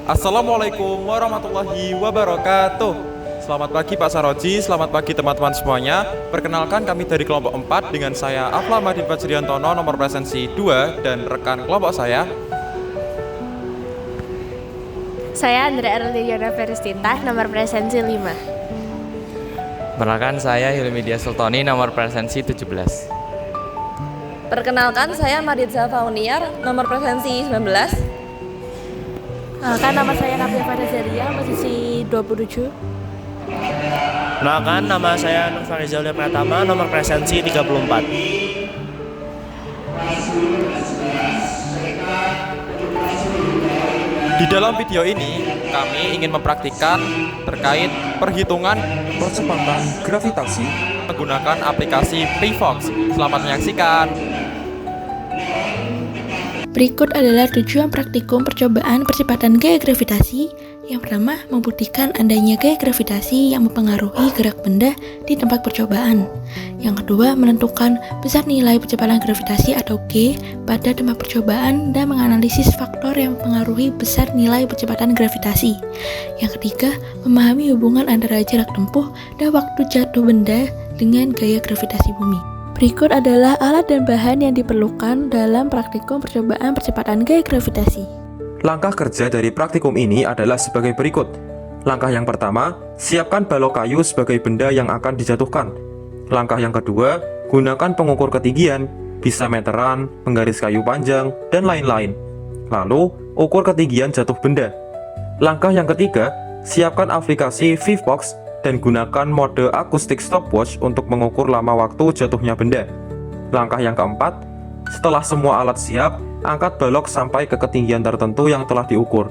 Assalamualaikum warahmatullahi wabarakatuh. Selamat pagi Pak Saroji, selamat pagi teman-teman semuanya. Perkenalkan kami dari kelompok 4 dengan saya Afla Madin Fajriantono nomor presensi 2 dan rekan kelompok Saya Andrea Erliana Veristinta, nomor presensi 5. Perkenalkan saya Hilmidia Sultoni, nomor presensi 17. Perkenalkan saya Maditza Fauniar, nomor presensi 19. Nama saya Nabil Fadazaria, posisi 27. Perkenalkan, nama saya Nur Farizal Pratama, nomor presensi 34. Di dalam video ini, kami ingin mempraktikkan terkait perhitungan percepatan gravitasi menggunakan aplikasi Pivox. Selamat menyaksikan. Berikut adalah tujuan praktikum percobaan percepatan gaya gravitasi. Yang pertama, membuktikan adanya gaya gravitasi yang mempengaruhi gerak benda di tempat percobaan. Yang kedua, menentukan besar nilai percepatan gravitasi atau G pada tempat percobaan dan menganalisis faktor yang mempengaruhi besar nilai percepatan gravitasi. Yang ketiga, memahami hubungan antara jarak tempuh dan waktu jatuh benda dengan gaya gravitasi bumi. Berikut adalah alat dan bahan yang diperlukan dalam praktikum percobaan percepatan gaya gravitasi. Langkah kerja dari praktikum ini adalah sebagai berikut. Langkah yang pertama, siapkan balok kayu sebagai benda yang akan dijatuhkan. Langkah yang kedua, gunakan pengukur ketinggian, bisa meteran, penggaris kayu panjang, dan lain-lain. Lalu, ukur ketinggian jatuh benda. Langkah yang ketiga, siapkan aplikasi Pivox dan gunakan mode akustik stopwatch untuk mengukur lama waktu jatuhnya benda. Langkah yang keempat, setelah semua alat siap, angkat balok sampai ke ketinggian tertentu yang telah diukur.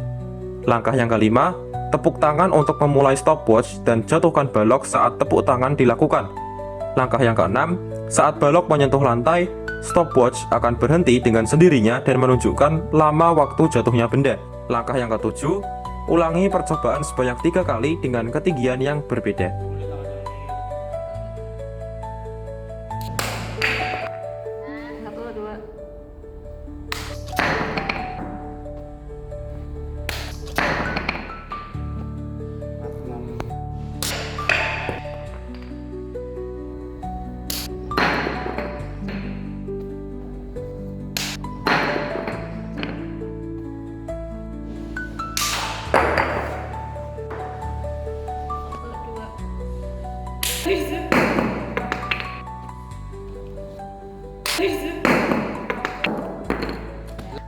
Langkah yang kelima, tepuk tangan untuk memulai stopwatch dan jatuhkan balok saat tepuk tangan dilakukan. Langkah yang keenam, saat balok menyentuh lantai, stopwatch akan berhenti dengan sendirinya dan menunjukkan lama waktu jatuhnya benda. Langkah yang ketujuh, ulangi percobaan sebanyak 3 kali dengan ketinggian yang berbeda.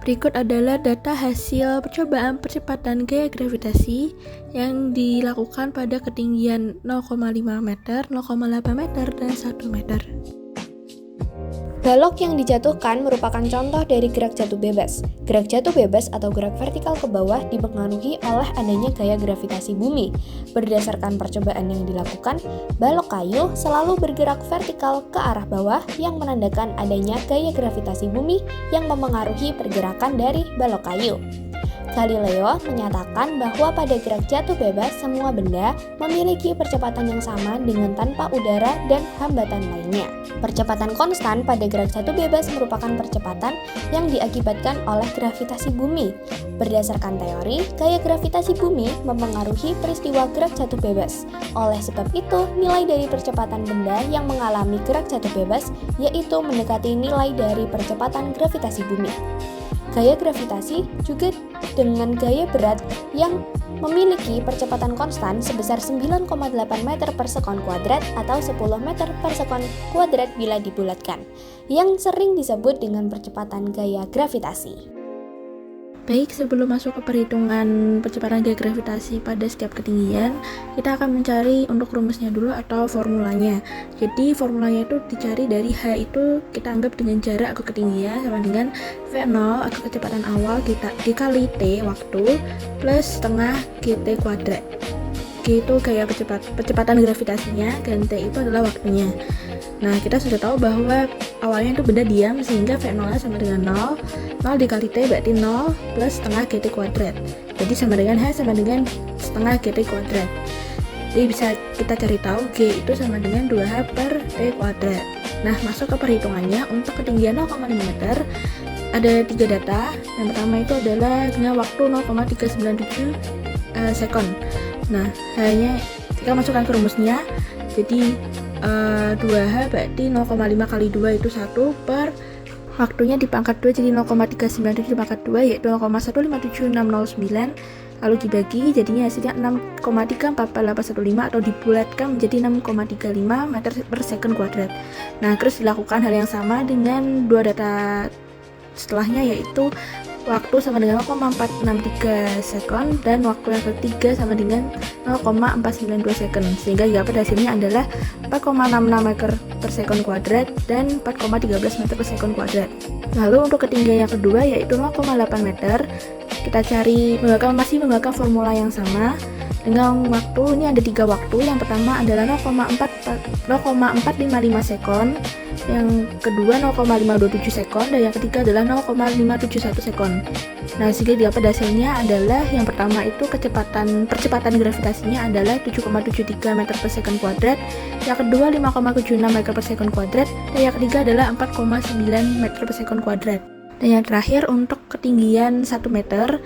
Berikut adalah data hasil percobaan percepatan gaya gravitasi yang dilakukan pada ketinggian 0,5 meter, 0,8 meter, dan 1 meter. Balok yang dijatuhkan merupakan contoh dari gerak jatuh bebas. Gerak jatuh bebas atau gerak vertikal ke bawah dipengaruhi oleh adanya gaya gravitasi bumi. Berdasarkan percobaan yang dilakukan, balok kayu selalu bergerak vertikal ke arah bawah yang menandakan adanya gaya gravitasi bumi yang memengaruhi pergerakan dari balok kayu. Galileo menyatakan bahwa pada gerak jatuh bebas semua benda memiliki percepatan yang sama dengan tanpa udara dan hambatan lainnya. Percepatan konstan pada gerak jatuh bebas merupakan percepatan yang diakibatkan oleh gravitasi bumi. Berdasarkan teori, gaya gravitasi bumi mempengaruhi peristiwa gerak jatuh bebas. Oleh sebab itu, nilai dari percepatan benda yang mengalami gerak jatuh bebas yaitu mendekati nilai dari percepatan gravitasi bumi. Gaya gravitasi juga dengan gaya berat yang memiliki percepatan konstan sebesar 9,8 meter per sekon kuadrat atau 10 meter per sekon kuadrat bila dibulatkan, yang sering disebut dengan percepatan gaya gravitasi. Baik, sebelum masuk ke perhitungan percepatan gaya gravitasi pada setiap ketinggian, kita akan mencari untuk rumusnya dulu atau formulanya. Jadi formulanya itu dicari dari H itu kita anggap dengan jarak ke ketinggian sama dengan V0 atau kecepatan awal kita dikali T waktu plus setengah GT kuadrat. G itu gaya percepatan gravitasinya dan T itu adalah waktunya. Nah, kita sudah tahu bahwa awalnya itu benda diam sehingga V0 sama dengan 0 dikali T berarti 0 plus setengah GT kuadrat. Jadi sama dengan H sama dengan setengah GT kuadrat. Jadi bisa kita cari tahu G itu sama dengan 2H per T kuadrat. Nah, masuk ke perhitungannya untuk ketinggian 0,5 meter ada 3 data. Yang pertama itu adalah dengan waktu 0,397 sekon. Nah, hanya kita masukkan ke rumusnya. Jadi 2H berarti 0,5 kali 2 itu 1 per waktunya dipangkat 2, jadi 0,397 dipangkat 2 yaitu 0,1577609. Lalu dibagi jadinya hasilnya 6,34815 atau dibulatkan menjadi 6,35 meter per second kuadrat. Nah, terus dilakukan hal yang sama dengan dua data setelahnya, yaitu waktu sama dengan 0,463 sekon dan waktu yang ketiga sama dengan 0,492 sekon, sehingga dapat hasilnya adalah 4,66 meter per sekon kuadrat dan 4,13 meter per sekon kuadrat. Lalu untuk ketinggian yang kedua yaitu 0,8 meter, kita cari masih menggunakan formula yang sama dengan waktu. Ini ada 3 waktu. Yang pertama adalah 0,455 sekon, yang kedua 0,527 sekon, dan yang ketiga adalah 0,571 sekon. Nah, sehingga dapat hasilnya adalah yang pertama itu percepatan gravitasinya adalah 7,73 meter per sekon kuadrat, yang kedua 5,76 meter per sekon kuadrat, dan yang ketiga adalah 4,9 meter per sekon kuadrat. Dan yang terakhir untuk ketinggian 1 meter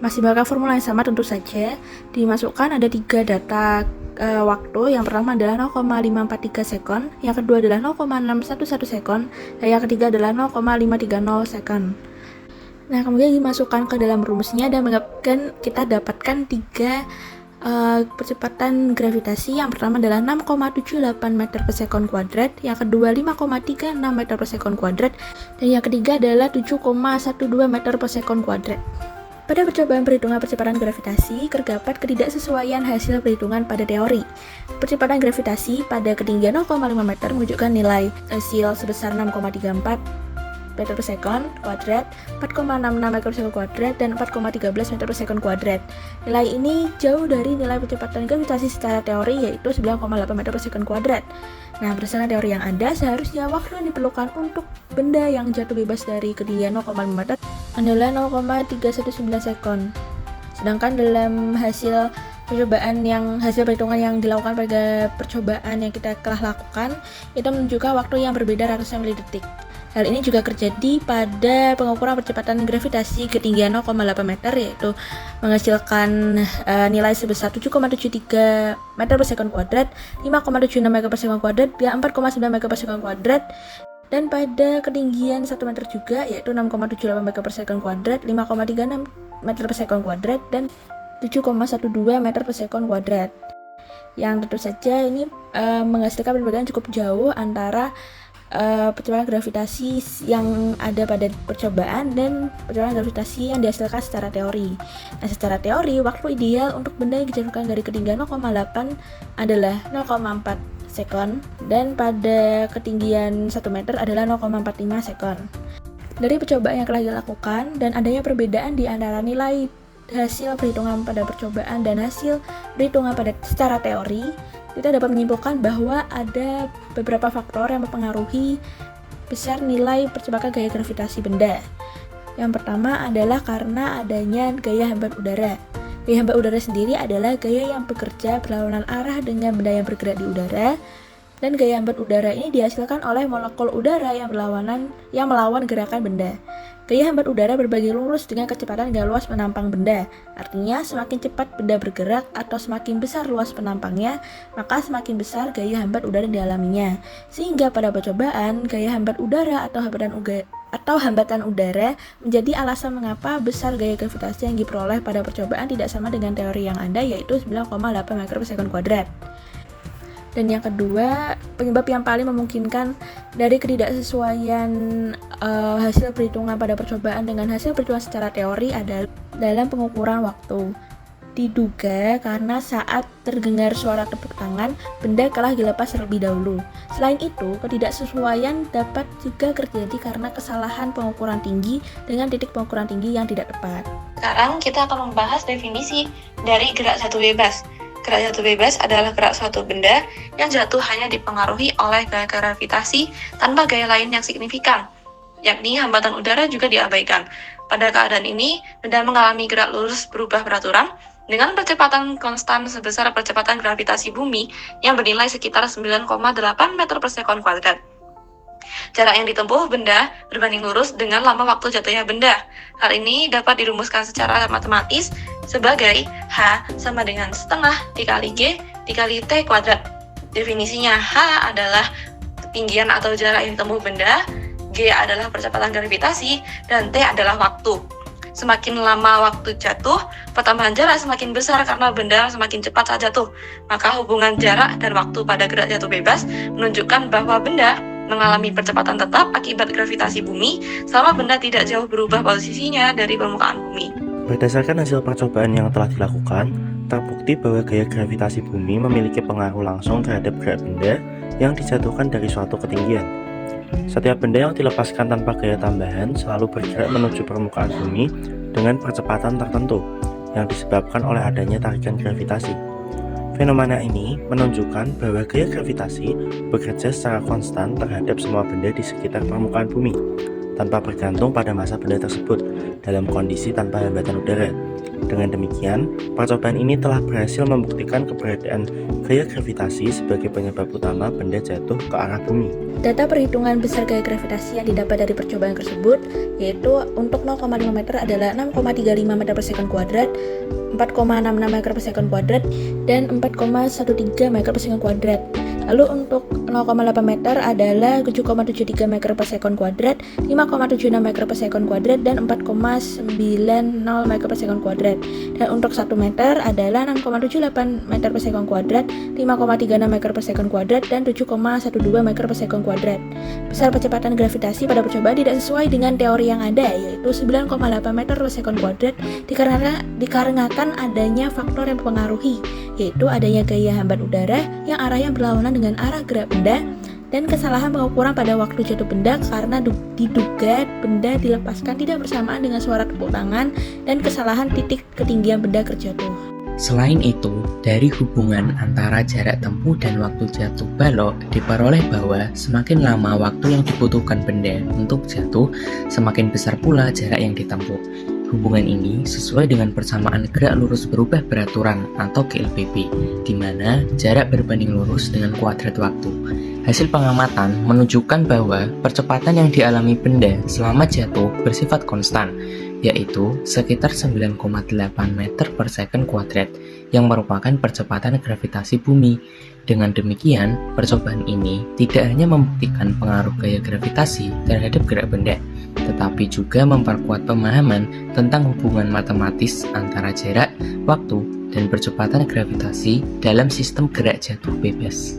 masih menggunakan formula yang sama tentu saja. Dimasukkan ada 3 data waktu. Yang pertama adalah 0,543 sekon, yang kedua adalah 0,611 sekon, dan yang ketiga adalah 0,530 sekon. Nah, kemudian dimasukkan ke dalam rumusnya dan kita dapatkan 3 percepatan gravitasi. Yang pertama adalah 6,78 meter per sekon kuadrat, yang kedua 5,36 meter per sekon kuadrat, dan yang ketiga adalah 7,12 meter per sekon kuadrat. Pada percobaan perhitungan percepatan gravitasi, terdapat ketidaksesuaian hasil perhitungan pada teori. Percepatan gravitasi pada ketinggian 0,5 meter menunjukkan nilai hasil sebesar 6,34 meter per sekon kuadrat, 4,66 meter per sekon kuadrat, dan 4,13 meter per sekon kuadrat. Nilai ini jauh dari nilai percepatan gravitasi secara teori, yaitu 9,8 meter per sekon kuadrat. Nah, berdasarkan teori yang ada, seharusnya waktu yang diperlukan untuk benda yang jatuh bebas dari ketinggian 0,5 meter adalah 0,319 sekon. Sedangkan dalam hasil perhitungan yang dilakukan pada percobaan yang kita telah lakukan, itu menunjukkan waktu yang berbeda ratusan milidetik. Hal ini juga terjadi pada pengukuran percepatan gravitasi ketinggian 0,8 meter, yaitu menghasilkan nilai sebesar 7,73 meter per sekon kuadrat, 5,76 meter per sekon kuadrat, dan 4,9 meter per sekon kuadrat. Dan pada ketinggian 1 meter juga, yaitu 6,78 meter per sekon kuadrat, 5,36 meter per sekon kuadrat, dan 7,12 meter per sekon kuadrat. Yang tentu saja ini menghasilkan perbedaan cukup jauh antara percepatan gravitasi yang ada pada percobaan dan percepatan gravitasi yang dihasilkan secara teori. Nah, secara teori, waktu ideal untuk benda yang dijatuhkan dari ketinggian 0,8 adalah 0,4 sekon, dan pada ketinggian 1 meter adalah 0,45 sekon. Dari percobaan yang telah dilakukan dan adanya perbedaan di antara nilai hasil perhitungan pada percobaan dan hasil perhitungan pada secara teori, kita dapat menyimpulkan bahwa ada beberapa faktor yang mempengaruhi besar nilai percepatan gaya gravitasi benda. Yang pertama adalah karena adanya gaya hambat udara. Gaya hambat udara sendiri adalah gaya yang bekerja berlawanan arah dengan benda yang bergerak di udara, dan gaya hambat udara ini dihasilkan oleh molekul udara yang melawan gerakan benda. Gaya hambat udara berbagi lurus dengan kecepatan gaya luas penampang benda. Artinya, semakin cepat benda bergerak atau semakin besar luas penampangnya, maka semakin besar gaya hambat udara yang dialaminya. Sehingga pada percobaan, gaya hambat udara atau hambatan udara menjadi alasan mengapa besar gaya gravitasi yang diperoleh pada percobaan tidak sama dengan teori yang ada, yaitu 9,8 meter per sekon kuadrat. Dan yang kedua, penyebab yang paling memungkinkan dari ketidaksesuaian hasil perhitungan pada percobaan dengan hasil perhitungan secara teori adalah dalam pengukuran waktu. Diduga karena saat terdengar suara tepuk tangan, benda telah dilepas terlebih dahulu. Selain itu, ketidaksesuaian dapat juga terjadi karena kesalahan pengukuran tinggi dengan titik pengukuran tinggi yang tidak tepat. Sekarang kita akan membahas definisi dari gerak jatuh bebas. Gerak jatuh bebas adalah gerak suatu benda yang jatuh hanya dipengaruhi oleh gaya gravitasi tanpa gaya lain yang signifikan, yakni hambatan udara juga diabaikan. Pada keadaan ini, benda mengalami gerak lurus berubah peraturan dengan percepatan konstan sebesar percepatan gravitasi bumi yang bernilai sekitar 9,8 meter per sekon kuadrat. jarak yang ditempuh benda berbanding lurus dengan lama waktu jatuhnya benda. Hal ini dapat dirumuskan secara matematis sebagai H sama dengan setengah dikali G dikali T kuadrat. Definisinya, H adalah ketinggian atau jarak yang ditempuh benda, G adalah percepatan gravitasi, dan T adalah waktu. Semakin lama waktu jatuh, pertambahan jarak semakin besar karena benda semakin cepat saat jatuh. Maka hubungan jarak dan waktu pada gerak jatuh bebas menunjukkan bahwa benda mengalami percepatan tetap akibat gravitasi bumi selama benda tidak jauh berubah posisinya dari permukaan bumi. Berdasarkan hasil percobaan yang telah dilakukan, terbukti bahwa gaya gravitasi bumi memiliki pengaruh langsung terhadap gerak benda yang dijatuhkan dari suatu ketinggian. Setiap benda yang dilepaskan tanpa gaya tambahan selalu bergerak menuju permukaan bumi dengan percepatan tertentu yang disebabkan oleh adanya tarikan gravitasi. Fenomena ini menunjukkan bahwa gaya gravitasi bekerja secara konstan terhadap semua benda di sekitar permukaan bumi, tanpa bergantung pada massa benda tersebut dalam kondisi tanpa hambatan udara. Dengan demikian, percobaan ini telah berhasil membuktikan keberadaan gaya gravitasi sebagai penyebab utama benda jatuh ke arah bumi. Data perhitungan besar gaya gravitasi yang didapat dari percobaan tersebut, yaitu untuk 0,5 meter adalah 6,35 meter per second kuadrat, 4,66 meter per second kuadrat, dan 4,13 meter per second kuadrat. Lalu untuk 0,8 meter adalah 7,73 meter per second kuadrat, 5,76 meter per second kuadrat, dan 4,90 meter per second kuadrat. Dan untuk 1 meter adalah 6,78 meter per second kuadrat, 5,36 meter per second kuadrat, dan 7,12 meter per second kuadrat. Besar percepatan gravitasi pada percobaan tidak sesuai dengan teori yang ada, yaitu 9,8 meter per second kuadrat, dikarenakan adanya faktor yang mempengaruhi, yaitu adanya gaya hambat udara yang arahnya berlawanan dengan arah gerak benda, dan kesalahan pengukuran pada waktu jatuh benda karena diduga benda dilepaskan tidak bersamaan dengan suara tepuk tangan, dan kesalahan titik ketinggian benda terjatuh. Selain itu, dari hubungan antara jarak tempuh dan waktu jatuh balok diperoleh bahwa semakin lama waktu yang dibutuhkan benda untuk jatuh, semakin besar pula jarak yang ditempuh. Hubungan ini sesuai dengan persamaan gerak lurus berubah beraturan atau GLBB, di mana jarak berbanding lurus dengan kuadrat waktu. Hasil pengamatan menunjukkan bahwa percepatan yang dialami benda selama jatuh bersifat konstan, yaitu sekitar 9,8 meter per second kuadrat, yang merupakan percepatan gravitasi bumi. Dengan demikian, percobaan ini tidak hanya membuktikan pengaruh gaya gravitasi terhadap gerak benda, tetapi juga memperkuat pemahaman tentang hubungan matematis antara jarak, waktu, dan percepatan gravitasi dalam sistem gerak jatuh bebas.